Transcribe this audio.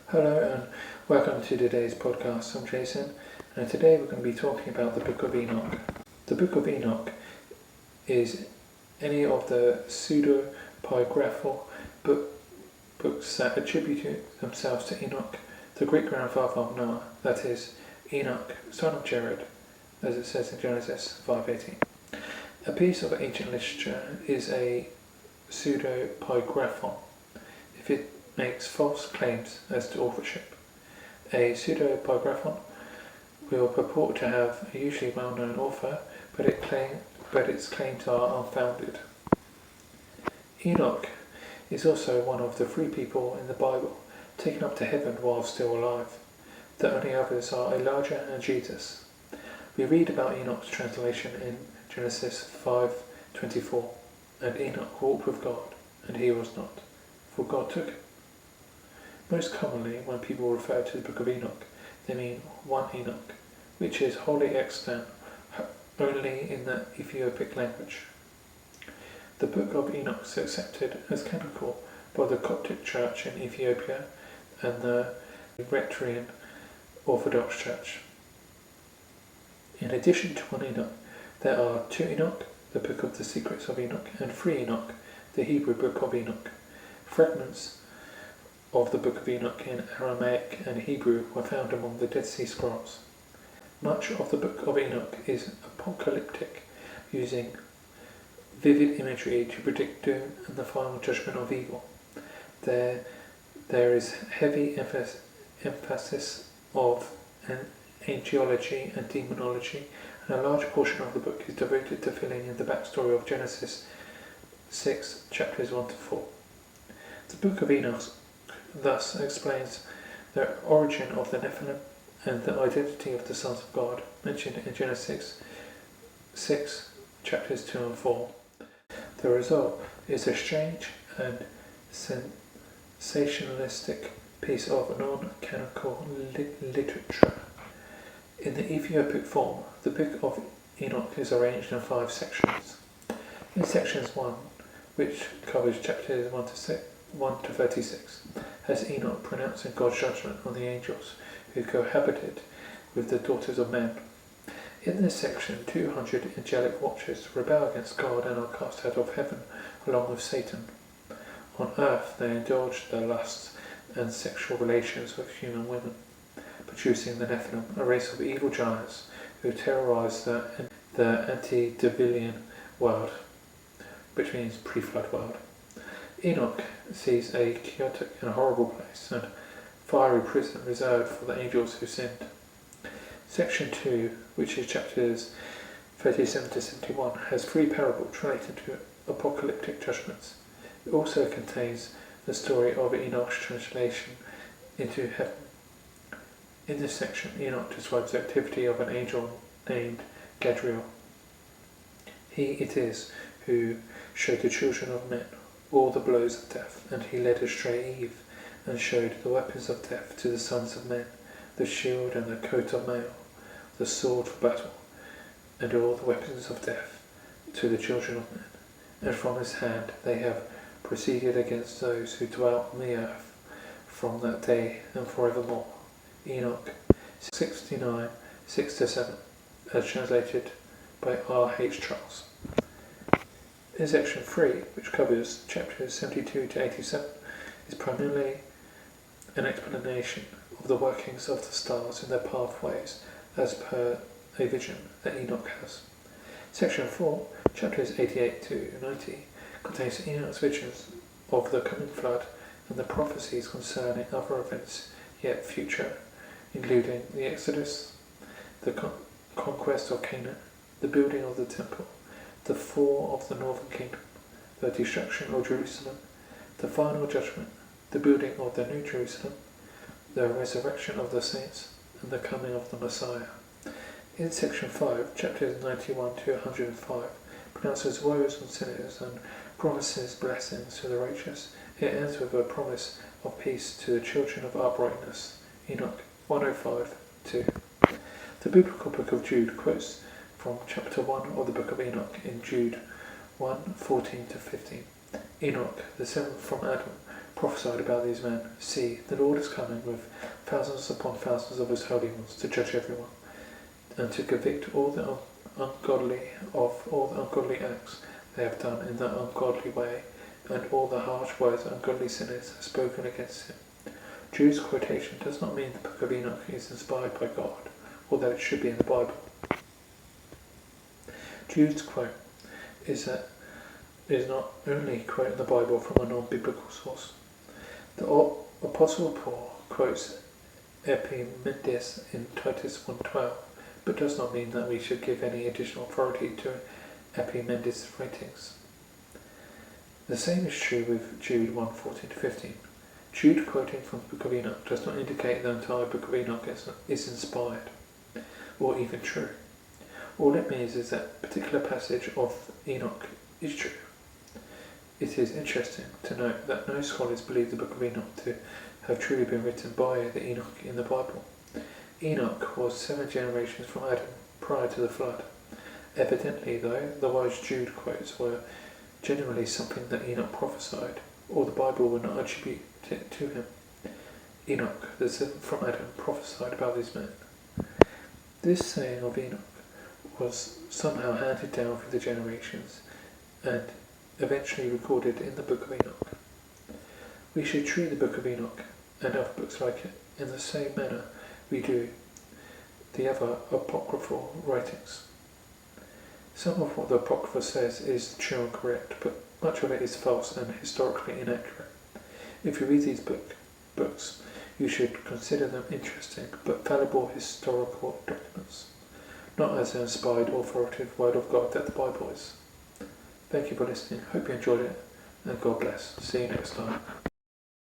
Hello and welcome to today's podcast. I'm Jason, and today we're going to be talking about the Book of Enoch. The Book of Enoch is any of the pseudo-biographical books that attribute themselves to Enoch, the great-grandfather of Noah, that is, Enoch, son of Jared, as it says in Genesis 5:18. A piece of ancient literature is a pseudo-biographical if it makes false claims as to authorship. A pseudo-biographical will purport to have a usually well-known author, but its claims are unfounded. Enoch is also one of the 3 people in the Bible taken up to heaven while still alive. The only others are Elijah and Jesus. We read about Enoch's translation in Genesis 5:24, and Enoch walked with God, and he was not, for God took him. Most commonly, when people refer to the Book of Enoch, they mean one Enoch, which is wholly extant only in the Ethiopic language. The Book of Enoch is accepted as canonical by the Coptic Church in Ethiopia and the Eritrean Orthodox Church. In addition to one Enoch, there are 2 Enoch, the Book of the Secrets of Enoch, and 3 Enoch, the Hebrew Book of Enoch. Fragments of the Book of Enoch in Aramaic and Hebrew were found among the Dead Sea Scrolls. Much of the Book of Enoch is apocalyptic, using vivid imagery to predict doom and the final judgment of evil. There is heavy emphasis of angelology and demonology, and a large portion of the book is devoted to filling in the backstory of Genesis 6, chapters 1-4. The Book of Enoch thus explains the origin of the Nephilim and the identity of the sons of God, mentioned in Genesis 6, chapters 2 and 4. The result is a strange and sensationalistic piece of non-canonical literature. In the Ethiopic form, the Book of Enoch is arranged in 5 sections. In sections 1, which covers chapters 1-36, has Enoch pronouncing God's judgment on the angels who cohabited with the daughters of men. In this section, 200 angelic watchers rebel against God and are cast out of heaven along with Satan. On earth, they indulge their lusts and sexual relations with human women, producing the Nephilim, a race of evil giants who terrorize the antediluvian world, which means pre-flood world. Enoch sees a chaotic and horrible place and fiery prison reserved for the angels who sinned. Section 2, which is chapters 37-71, has 3 parables related to apocalyptic judgments. It also contains the story of Enoch's translation into heaven. In this section, Enoch describes the activity of an angel named Gadriel. He it is who showed the children of men all the blows of death, and he led astray Eve, and showed the weapons of death to the sons of men, the shield and the coat of mail, the sword for battle, and all the weapons of death to the children of men. And from his hand they have proceeded against those who dwell on the earth from that day and forevermore. Enoch 69, 6-7, as translated by R.H. Charles. In section 3, which covers chapters 72-87, is primarily an explanation of the workings of the stars in their pathways as per a vision that Enoch has. Section 4, chapters 88-90, contains Enoch's visions of the coming flood and the prophecies concerning other events yet future, including the Exodus, the conquest of Canaan, the building of the temple, the fall of the northern kingdom, the destruction of Jerusalem, the final judgment, the building of the New Jerusalem, the resurrection of the saints, and the coming of the Messiah. In section 5, chapters 91-105, pronounces woes on sinners and promises blessings to the righteous. It ends with a promise of peace to the children of uprightness. Enoch 105:2. The biblical book of Jude quotes from chapter 1 of the Book of Enoch in Jude 1:14-15. Enoch, the seventh from Adam, prophesied about these men. See, the Lord is coming with thousands upon thousands of his holy ones to judge everyone, and to convict all the ungodly of all the ungodly acts they have done in that ungodly way, and all the harsh words ungodly sinners have spoken against him. Jude's quotation does not mean the Book of Enoch is inspired by God, or that it should be in the Bible. Jude's quote is not only quoting the Bible from a non-biblical source. The Apostle Paul quotes Epimenides in Titus 1:12, but does not mean that we should give any additional authority to Epimenides' writings. The same is true with Jude 1:14-15. Jude quoting from the Book of Enoch does not indicate the entire Book of Enoch is inspired, or even true. All it means is that a particular passage of Enoch is true. It is interesting to note that no scholars believe the Book of Enoch to have truly been written by the Enoch in the Bible. Enoch was 7 generations from Adam, prior to the flood. Evidently, though, the words Jude quotes were generally something that Enoch prophesied, or the Bible would not attribute it to him. Enoch, the 7th from Adam, prophesied about these men. This saying of Enoch was somehow handed down through the generations, and eventually recorded in the Book of Enoch. We should treat the Book of Enoch, and other books like it, in the same manner we do the other apocryphal writings. Some of what the Apocrypha says is true and correct, but much of it is false and historically inaccurate. If you read these books, you should consider them interesting but fallible historical documents, not as an inspired, authoritative word of God that the Bible is. Thank you for listening. Hope you enjoyed it, and God bless. See you next time.